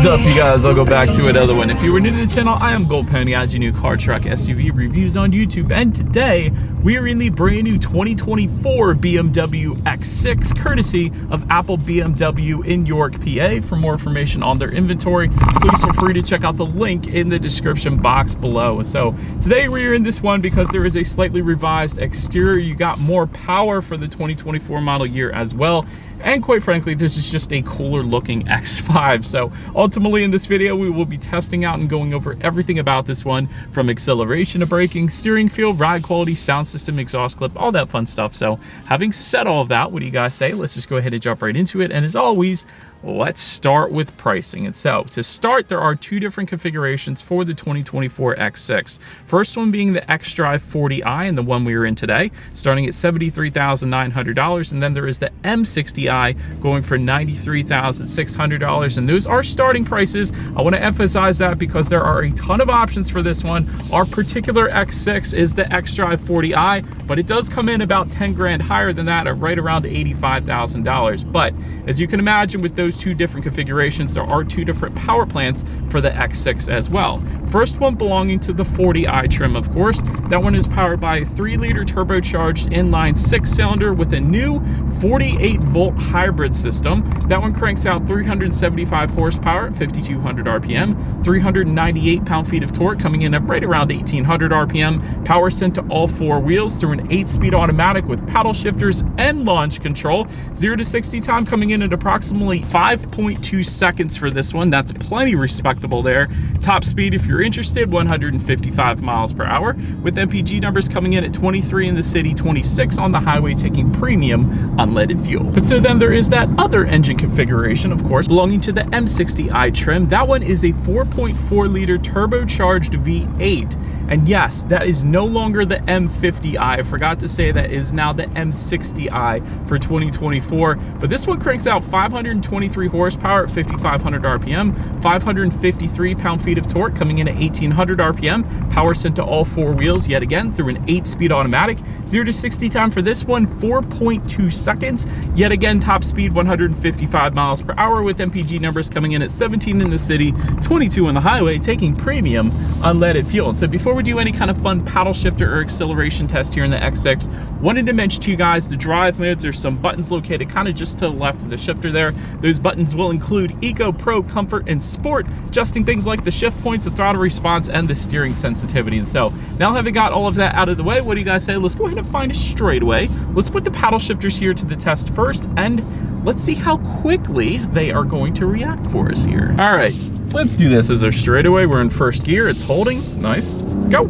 is up, you guys? I'll go back to another one. If you were new to the channel, I am Gold Pony. I do new car, truck, SUV reviews on YouTube, and today we are in the brand new 2024 BMW X6, courtesy of Apple BMW in York, PA. For more information on their inventory, please feel free to check out the link in the description box below. So today we are in this one because there is a slightly revised exterior. You got more power for the 2024 model year as well. And quite frankly, this is just a cooler looking X5. So ultimately in this video, we will be testing out and going over everything about this one, from acceleration to braking, steering feel, ride quality, sound system, exhaust clip, all that fun stuff. So having said all of that, what do you guys say? Let's just go ahead and jump right into it. And as always, let's start with pricing. And so to start, there are two different configurations for the 2024 X6. First one being the xDrive 40i, and the one we are in today, starting at $73,900. And then there is the M60i going for $93,600. And those are starting prices. I want to emphasize that because there are a ton of options for this one. Our particular X6 is the xDrive 40i, but it does come in about 10 grand higher than that, at right around $85,000. But as you can imagine, with those two different configurations, there are two different power plants for the X6 as well. First one belonging to the 40i trim, of course. That one is powered by a 3-liter turbocharged inline 6-cylinder with a new 48-volt hybrid system. That one cranks out 375 horsepower at 5,200 RPM, 398 pound-feet of torque, coming in at right around 1,800 RPM. Power sent to all four wheels through an 8-speed automatic with paddle shifters and launch control. 0 to 60 time coming in at approximately 5.2 seconds for this one. That's plenty respectable there. Top speed, if you're interested, 155 miles per hour, with MPG numbers coming in at 23 in the city, 26 on the highway, taking premium unleaded fuel. But so then there is that other engine configuration, of course, belonging to the M60i trim. That one is a 4.4 liter turbocharged V8. And yes, that is no longer the M50i. I forgot to say that is now the M60i for 2024. But this one cranks out 523 horsepower at 5,500 RPM, 553 pound-feet of torque, coming in at 1,800 RPM. Power sent to all four wheels, yet again, through an 8-speed automatic. 0 to 60 time for this one, 4.2 seconds. Yet again, top speed, 155 miles per hour, with MPG numbers coming in at 17 in the city, 22 on the highway, taking premium unleaded fuel. And so before we do any kind of fun paddle shifter or acceleration test here in the X6, wanted to mention to you guys the drive modes. There's some buttons located kind of just to the left of the shifter there. Those buttons will include Eco, Pro, Comfort, and Sport, adjusting things like the shift points, the throttle response, and the steering sensitivity. And so now having got all of that out of the way, what do you guys say? Let's go ahead and find a straightaway. Let's put the paddle shifters here to the test first, and let's see how quickly they are going to react for us here. All right, let's do this as our straightaway. We're in first gear. It's holding. Nice. Go.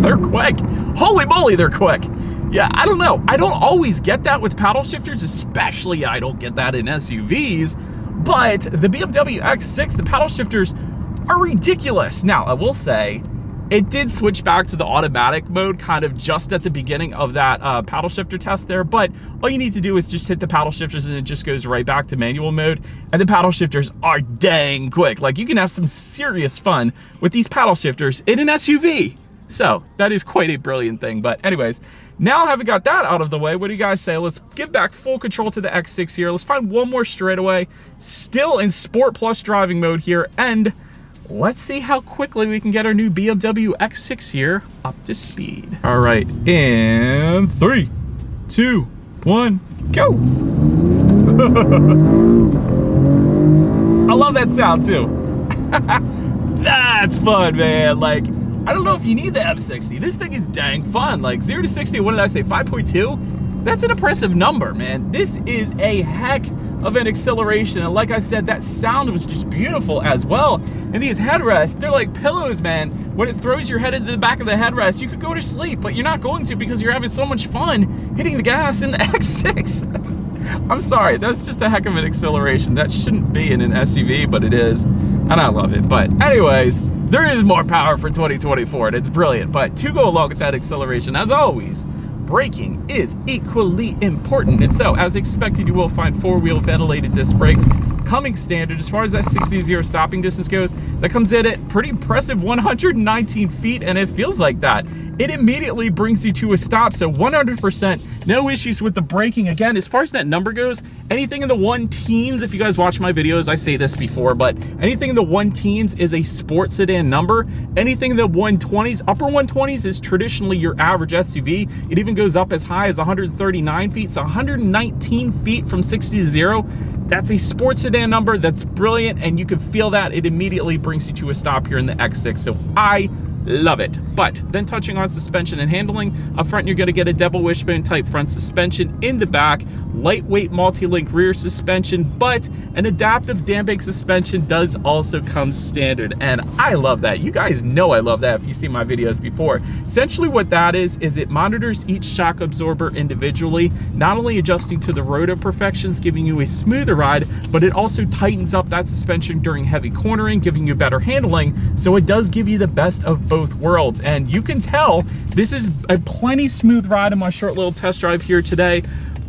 They're quick. Holy moly, they're quick. Yeah, I don't know. I don't always get that with paddle shifters, especially I don't get that in SUVs. But the BMW X6, the paddle shifters are ridiculous. Now, I will say, it did switch back to the automatic mode kind of just at the beginning of that paddle shifter test there, but all you need to do is just hit the paddle shifters and it just goes right back to manual mode, and the paddle shifters are dang quick. Like, you can have some serious fun with these paddle shifters in an SUV. So that is quite a brilliant thing. But anyways, now having got that out of the way, what do you guys say? Let's give back full control to the X6 here. Let's find one more straightaway, still in Sport Plus driving mode here, and let's see how quickly we can get our new BMW X6 here up to speed. All right, in 3, 2, 1, go. I love that sound too. That's fun, man. Like, I don't know if you need the M60. This thing is dang fun. Like 0 to 60, what did I say, 5.2? That's an impressive number, man. This is a heck of an acceleration. And like I said, that sound was just beautiful as well. And these headrests, they're like pillows, man. When it throws your head into the back of the headrest, you could go to sleep, but you're not going to because you're having so much fun hitting the gas in the X6. I'm sorry, that's just a heck of an acceleration. That shouldn't be in an SUV, but it is. And I love it. But anyways, there is more power for 2024, and it's brilliant. But to go along with that acceleration, as always, braking is equally important. And so, as expected, you will find 4-wheel ventilated disc brakes coming standard. As far as that 60-0 stopping distance goes, that comes in at pretty impressive 119 feet, and it feels like that. It immediately brings you to a stop, so 100%, no issues with the braking. Again, as far as that number goes, anything in the 1-teens, if you guys watch my videos, I say this before, but anything in the 1-teens is a sport sedan number. Anything in the 120s, upper 120s is traditionally your average SUV. It even goes up as high as 139 feet, so 119 feet from 60 to 0. That's a sports sedan number. That's brilliant, and you can feel that. It immediately brings you to a stop here in the X6, so I love it. But then touching on suspension and handling, up front you're going to get a double wishbone type front suspension. In the back, lightweight multi-link rear suspension, but an adaptive damping suspension does also come standard, and I love that. You guys know I love that if you've seen my videos before. Essentially what that is it monitors each shock absorber individually, not only adjusting to the road imperfections, giving you a smoother ride, but it also tightens up that suspension during heavy cornering, giving you better handling, so it does give you the best of both worlds. And you can tell this is a plenty smooth ride in my short little test drive here today.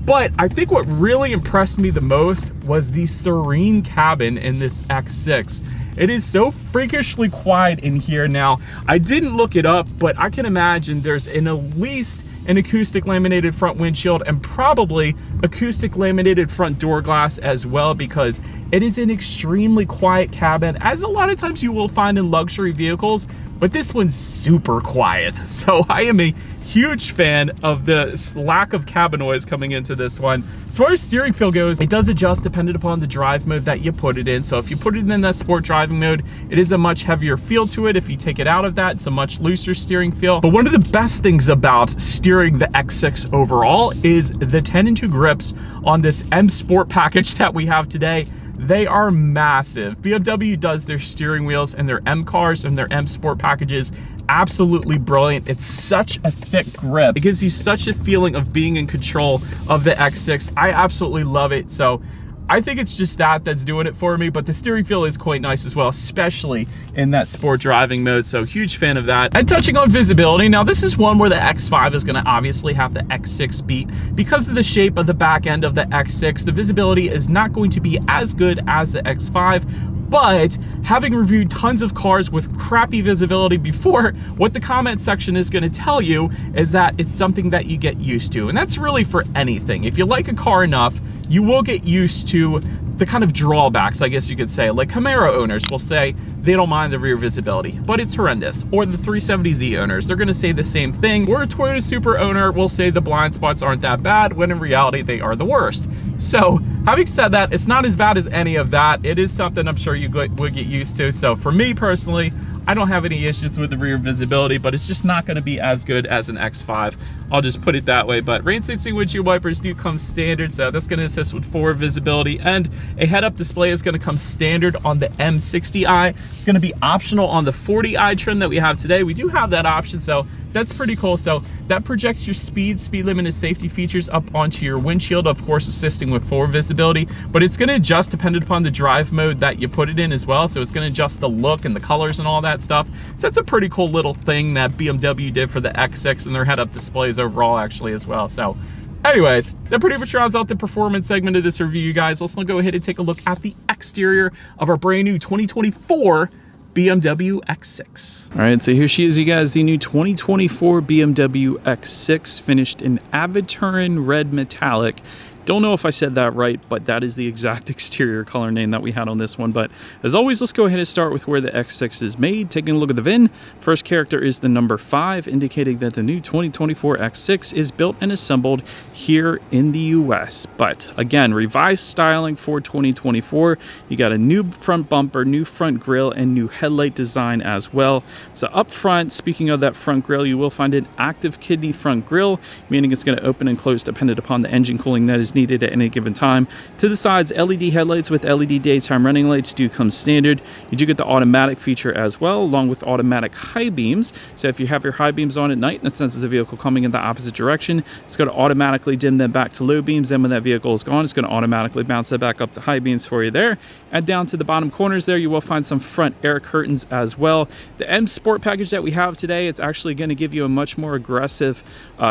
But I think what really impressed me the most was the serene cabin in this X6. It is so freakishly quiet in here. Now, I didn't look it up, but I can imagine there's at least an acoustic laminated front windshield and probably acoustic laminated front door glass as well, because it is an extremely quiet cabin, as a lot of times you will find in luxury vehicles, but this one's super quiet. So I am a huge fan of the lack of cabin noise coming into this one. As far as steering feel goes, it does adjust dependent upon the drive mode that you put it in. So if you put it in that sport driving mode, it is a much heavier feel to it. If you take it out of that, it's a much looser steering feel. But one of the best things about steering the X6 overall is the 10-2 grips on this M Sport package that we have today. They are massive. BMW does their steering wheels and their M cars and their M Sport packages absolutely brilliant. It's such a thick grip. It gives you such a feeling of being in control of the X6. I absolutely love it. So I think it's just that's doing it for me, but the steering feel is quite nice as well, especially in that sport driving mode. So huge fan of that. And touching on visibility, now this is one where the X5 is going to obviously have the X6 beat. Because of the shape of the back end of the X6, the visibility is not going to be as good as the X5. But having reviewed tons of cars with crappy visibility before, what the comment section is going to tell you is that it's something that you get used to. And that's really for anything. If you like a car enough, you will get used to the kind of drawbacks, I guess you could say. Like Camaro owners will say they don't mind the rear visibility, but it's horrendous. Or the 370Z owners, they're gonna say the same thing. Or a Toyota Supra owner will say the blind spots aren't that bad, when in reality they are the worst. So having said that, it's not as bad as any of that. It is something I'm sure you would get used to. So for me personally, I don't have any issues with the rear visibility, but it's just not going to be as good as an X5. I'll just put it that way. But rain sensing windshield wipers do come standard, so that's going to assist with forward visibility, and a head-up display is going to come standard on the M60i. It's going to be optional on the 40i trim that we have today. We do have that option, so that's pretty cool. So that projects your speed limit, and safety features up onto your windshield, of course assisting with forward visibility, but it's going to adjust dependent upon the drive mode that you put it in as well. So it's going to adjust the look and the colors and all that stuff. So that's a pretty cool little thing that BMW did for the X6 and their head-up displays overall actually as well. So anyways, that pretty much rounds out the performance segment of this review, you guys. Let's now go ahead and take a look at the exterior of our brand new 2024 BMW X6. All right, so here she is, you guys, the new 2024 BMW X6, finished in Aventurin Red Metallic. Don't know if I said that right, but that is the exact exterior color name that we had on this one. But as always, let's go ahead and start with where the X6 is made. Taking a look at the VIN, first character is the number 5, indicating that the new 2024 X6 is built and assembled here in the US. But again, revised styling for 2024. You got a new front bumper, new front grille, and new headlight design as well. So up front, speaking of that front grille, you will find an active kidney front grille, meaning it's going to open and close dependent upon the engine cooling that is needed at any given time. To the sides, LED headlights with LED daytime running lights do come standard. You do get the automatic feature as well, along with automatic high beams. So if you have your high beams on at night and it senses a vehicle coming in the opposite direction, it's going to automatically dim them back to low beams. Then when that vehicle is gone, it's going to automatically bounce that back up to high beams for you there. And down to the bottom corners there, you will find some front air curtains as well. The M Sport package that we have today, it's actually going to give you a much more aggressive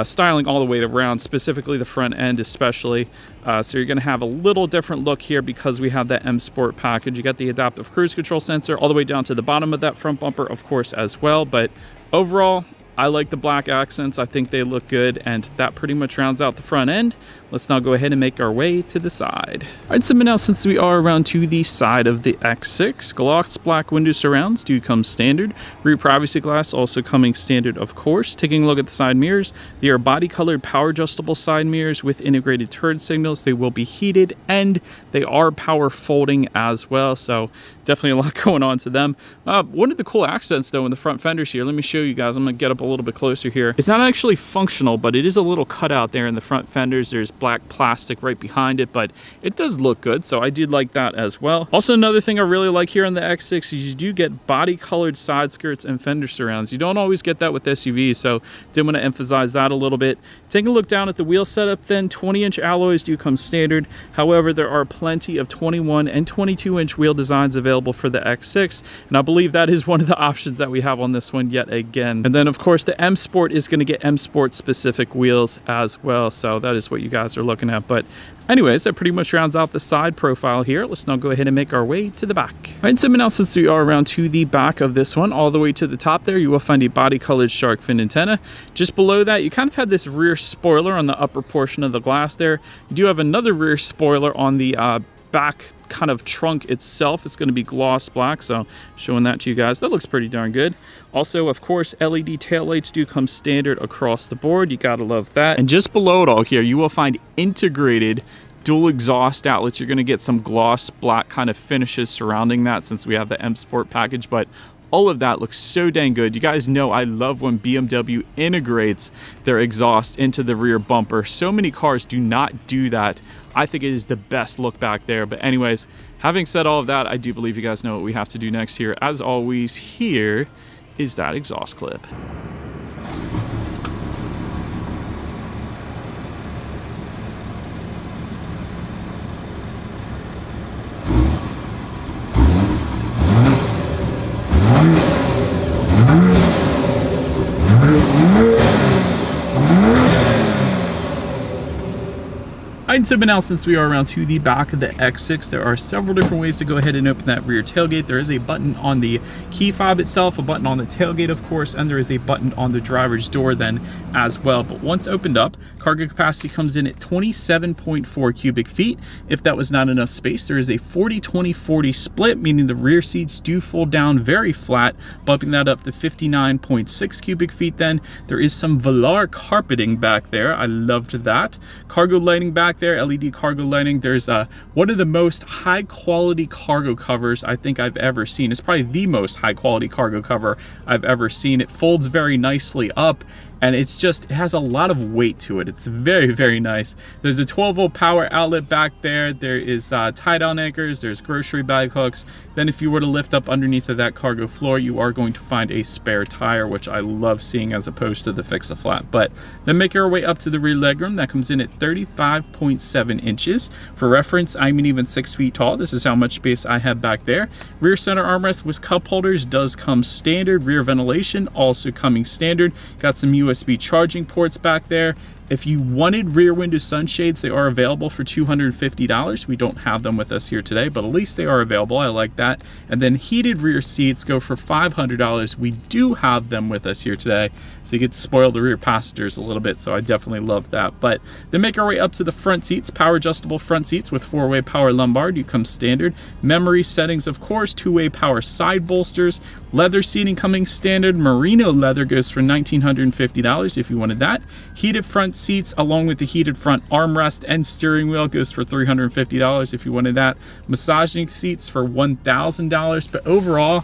styling all the way around, specifically the front end especially. So you're going to have a little different look here because we have that M Sport package. You got the adaptive cruise control sensor all the way down to the bottom of that front bumper, of course, as well. But overall, I like the black accents. I think they look good, and that pretty much rounds out the front end. Let's now go ahead and make our way to the side. All right, so now since we are around to the side of the X6, gloss black window surrounds do come standard. Rear privacy glass also coming standard, of course. Taking a look at the side mirrors, they are body colored power adjustable side mirrors with integrated turn signals. They will be heated and they are power folding as well. So definitely a lot going on to them. One of the cool accents though in the front fenders here, let me show you guys. I'm gonna get up a little bit closer here. It's not actually functional, but it is a little cutout there in the front fenders. There's black plastic right behind it, but it does look good, so I did like that as well. Also, another thing I really like here on the X6 is you do get body colored side skirts and fender surrounds. You don't always get that with SUVs, so did want to emphasize that a little bit. Taking a look down at the wheel setup then, 20-inch alloys do come standard. However, there are plenty of 21 and 22-inch wheel designs available for the X6, and I believe that is one of the options that we have on this one yet again. And then of course the M Sport is going to get M Sport specific wheels as well, so that is what you guys are looking at. But anyways, that pretty much rounds out the side profile here. Let's now go ahead and make our way to the back. All right, so now since we are around to the back of this one, all the way to the top there, you will find a body colored shark fin antenna. Just below that, you kind of have this rear spoiler on the upper portion of the glass there. You do have another rear spoiler on the back kind of trunk itself. It's going to be gloss black, so showing that to you guys. That looks pretty darn good. Also, of course, LED taillights do come standard across the board. You gotta love that. And just below it all here, you will find integrated dual exhaust outlets. You're going to get some gloss black kind of finishes surrounding that since we have the M Sport package, but all of that looks so dang good. You guys know I love when BMW integrates their exhaust into the rear bumper. So many cars do not do that. I think it is the best look back there. But anyways, having said all of that, I do believe you guys know what we have to do next here. As always, here is that exhaust clip. And so now since we are around to the back of the X6, there are several different ways to go ahead and open that rear tailgate. There is a button on the key fob itself, a button on the tailgate, of course, and there is a button on the driver's door then as well. But once opened up, cargo capacity comes in at 27.4 cubic feet. If that was not enough space, there is a 40-20-40 split, meaning the rear seats do fold down very flat, bumping that up to 59.6 cubic feet then. There is some velour carpeting back there. I loved that. Cargo lighting back there, LED cargo lighting. There's one of the most high quality cargo covers I think I've ever seen. It's probably the most high quality cargo cover I've ever seen. It folds very nicely up, and it has a lot of weight to it. It's very, very nice. There's a 12-volt power outlet back there. There is tie-down anchors. There's grocery bag hooks. Then if you were to lift up underneath of that cargo floor, you are going to find a spare tire, which I love seeing as opposed to the fix-a-flat. But then make our way up to the rear legroom. That comes in at 35.7 inches. For reference, I'm even 6 feet tall. This is how much space I have back there. Rear center armrest with cup holders does come standard. Rear ventilation also coming standard. Got some USB charging ports back there. If you wanted rear window sunshades, they are available for $250. We don't have them with us here today, but at least they are available. I like that. And then heated rear seats go for $500. We do have them with us here today, so you get to spoil the rear passengers a little bit, so I definitely love that. But then make our way up to the front seats. Power adjustable front seats with 4-way power lumbar do come standard. Memory settings, of course, 2-way power side bolsters. Leather seating coming standard. Merino leather goes for $1,950 if you wanted that. Heated front seats along with the heated front armrest and steering wheel goes for $350 if you wanted that. Massaging seats for $1,000. But overall,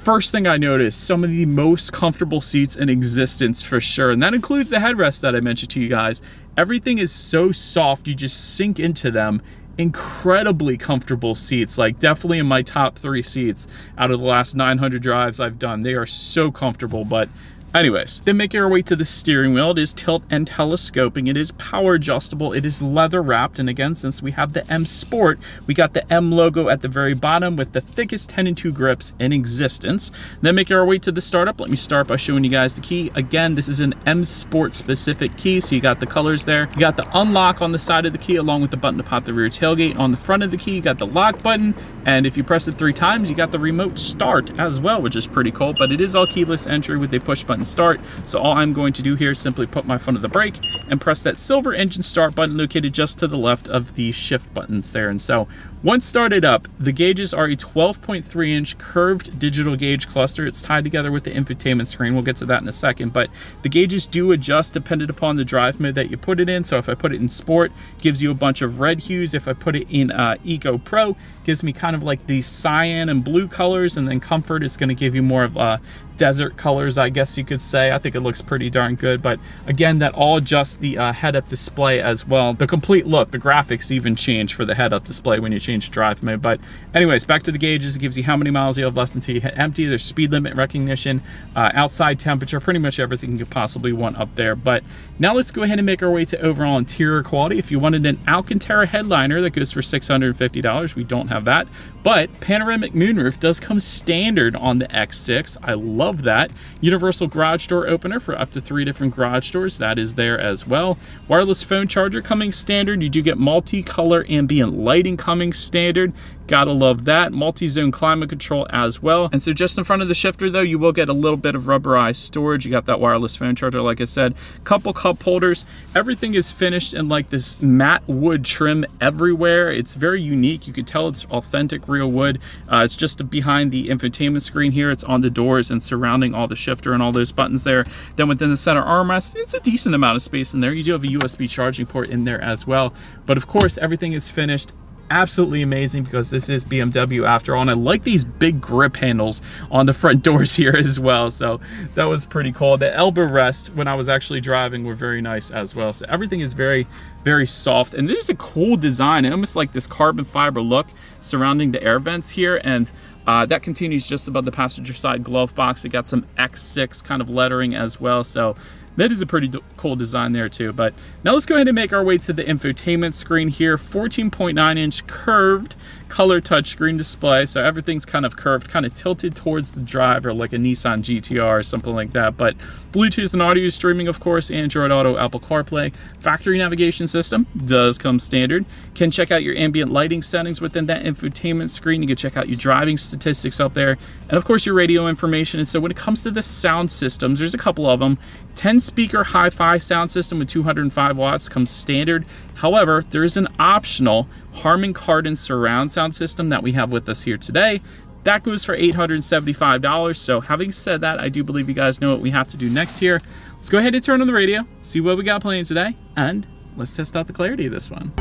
first thing I noticed, some of the most comfortable seats in existence for sure, and that includes the headrest that I mentioned to you guys. Everything is so soft, you just sink into them. Incredibly comfortable seats, like definitely in my top 3 seats out of the last 900 drives I've done. They are so comfortable. But Anyways, then making our way to the steering wheel. It is tilt and telescoping. It is power adjustable. It is leather wrapped. And again, since we have the M Sport, we got the M logo at the very bottom with the thickest 10-2 grips in existence. Then making our way to the startup. Let me start by showing you guys the key. Again, this is an M Sport specific key. So you got the colors there. You got the unlock on the side of the key along with the button to pop the rear tailgate. On the front of the key, you got the lock button. And if you press it 3 times, you got the remote start as well, which is pretty cool. But it is all keyless entry with a push button start. So all I'm going to do here is simply put my foot on the brake and press that silver engine start button located just to the left of the shift buttons there. And so once started up, the gauges are a 12.3 inch curved digital gauge cluster. It's tied together with the infotainment screen. We'll get to that in a second, but the gauges do adjust dependent upon the drive mode that you put it in. So if I put it in sport, it gives you a bunch of red hues. If I put it in Eco Pro, it gives me kind of like these cyan and blue colors, and then comfort is going to give you more of desert colors, I guess you could say. I think it looks pretty darn good, but again, that all adjusts the head-up display as well. The complete look, the graphics even change for the head-up display when you change drive mode. But anyways, back to the gauges. It gives you how many miles you have left until you hit empty. There's speed limit recognition, outside temperature, pretty much everything you could possibly want up there. But now let's go ahead and make our way to overall interior quality. If you wanted an Alcantara headliner, that goes for $650. We don't have that, but panoramic moonroof does come standard on the X6. I love that. Universal garage door opener for up to 3 different garage doors. That is there as well. Wireless phone charger coming standard. You do get multi-color ambient lighting coming standard. Gotta love that. Multi-zone climate control as well. And so just in front of the shifter though, you will get a little bit of rubberized storage. You got that wireless phone charger, like I said. Couple cup holders. Everything is finished in like this matte wood trim everywhere. It's very unique. You can tell it's authentic real wood. It's just behind the infotainment screen here. It's on the doors and surrounding all the shifter and all those buttons there. Then within the center armrest, it's a decent amount of space in there. You do have a USB charging port in there as well. But of course, everything is finished. Absolutely amazing because this is BMW after all, and I like these big grip handles on the front doors here as well, so that was pretty cool. The elbow rest when I was actually driving were very nice as well, so everything is very, very soft, and there's a cool design, almost like this carbon fiber look surrounding the air vents here, and that continues just above the passenger side glove box. It got some X6 kind of lettering as well, so that is a pretty cool design there too. But now let's go ahead and make our way to the infotainment screen here. 14.9 inch curved color touchscreen display. So everything's kind of curved, kind of tilted towards the driver like a Nissan GTR or something like that. But Bluetooth and audio streaming, of course, Android Auto, Apple CarPlay. Factory navigation system does come standard. Can check out your ambient lighting settings within that infotainment screen. You can check out your driving statistics up there. And of course, your radio information. And so when it comes to the sound systems, there's a couple of them. 10 speaker hi-fi sound system with 205 watts comes standard. However, there is an optional Harman Kardon surround sound system that we have with us here today. That goes for $875. So having said that, I do believe you guys know what we have to do next here. Let's go ahead and turn on the radio, see what we got playing today, and let's test out the clarity of this one.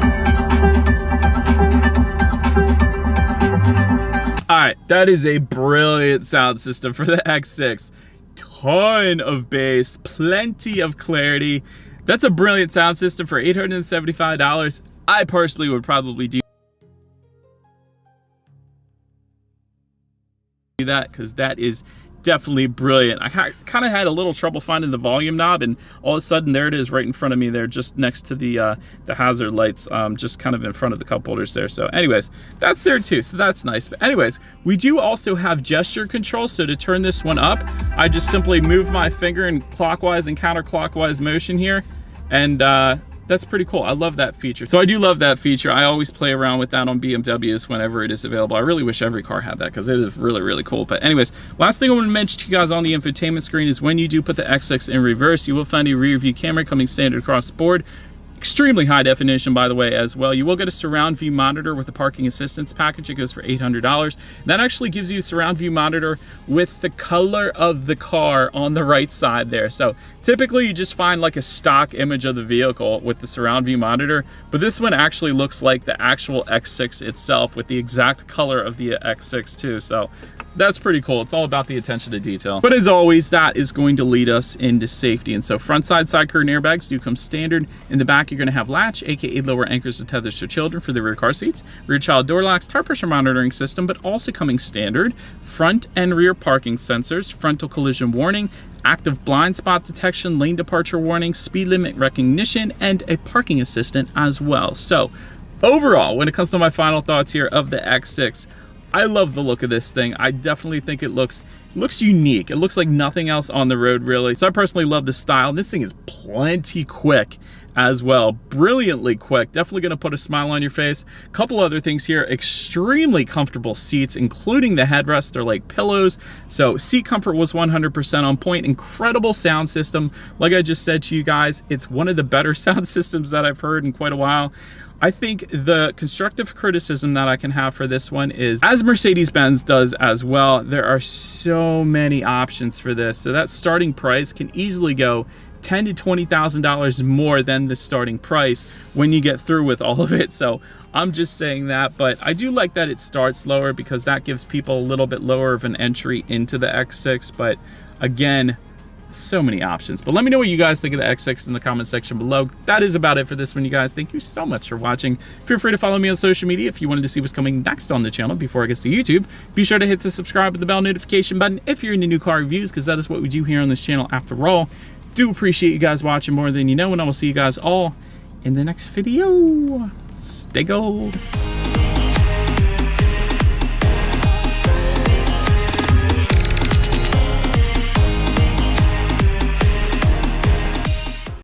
All right, that is a brilliant sound system for the X6. Ton of bass, plenty of clarity. That's a brilliant sound system for $875. I personally would probably do that because that is definitely brilliant. I kind of had a little trouble finding the volume knob, and all of a sudden there it is right in front of me there, just next to the hazard lights, just kind of in front of the cup holders there. So anyways, that's there too, so that's nice. But anyways, we do also have gesture control. So to turn this one up, I just simply move my finger in clockwise and counterclockwise motion here, and that's pretty cool. I love that feature. So I do love that feature. I always play around with that on BMWs whenever it is available. I really wish every car had that because it is really, really cool. But anyways, last thing I want to mention to you guys on the infotainment screen is when you do put the X6 in reverse, you will find a rear view camera coming standard across the board. Extremely high definition, by the way, as well. You will get a surround view monitor with the parking assistance package. It goes for $800. That actually gives you a surround view monitor with the color of the car on the right side there. So typically you just find like a stock image of the vehicle with the surround view monitor, but this one actually looks like the actual X6 itself with the exact color of the X6 too. So that's pretty cool. It's all about the attention to detail. But as always, that is going to lead us into safety. And so front side curtain airbags do come standard. In the back, you're going to have latch, aka lower anchors and tethers for children for the rear car seats, rear child door locks, tire pressure monitoring system, but also coming standard, front and rear parking sensors, frontal collision warning, active blind spot detection, lane departure warning, speed limit recognition, and a parking assistant as well. So overall, when it comes to my final thoughts here of the X6, I love the look of this thing. I definitely think it looks unique. It looks like nothing else on the road, really. So I personally love the style. This thing is plenty quick as well. Brilliantly quick. Definitely gonna put a smile on your face. Couple other things here. Extremely comfortable seats, including the headrests. They're like pillows. So seat comfort was 100% on point. Incredible sound system. Like I just said to you guys, it's one of the better sound systems that I've heard in quite a while. I think the constructive criticism that I can have for this one is, as Mercedes-Benz does as well, there are so many options for this. So that starting price can easily go $10,000 to $20,000 more than the starting price when you get through with all of it. So I'm just saying that, but I do like that it starts lower because that gives people a little bit lower of an entry into the X6. But again, so many options. But let me know what you guys think of the X6 in the comment section below. That is about it for this one, you guys. Thank you so much for watching. Feel free to follow me on social media if you wanted to see what's coming next on the channel before it gets to YouTube. Be sure to hit the subscribe with the bell notification button if you're into new car reviews, because that is what we do here on this channel after all. Do appreciate you guys watching more than you know, and I will see you guys all in the next video. Stay gold.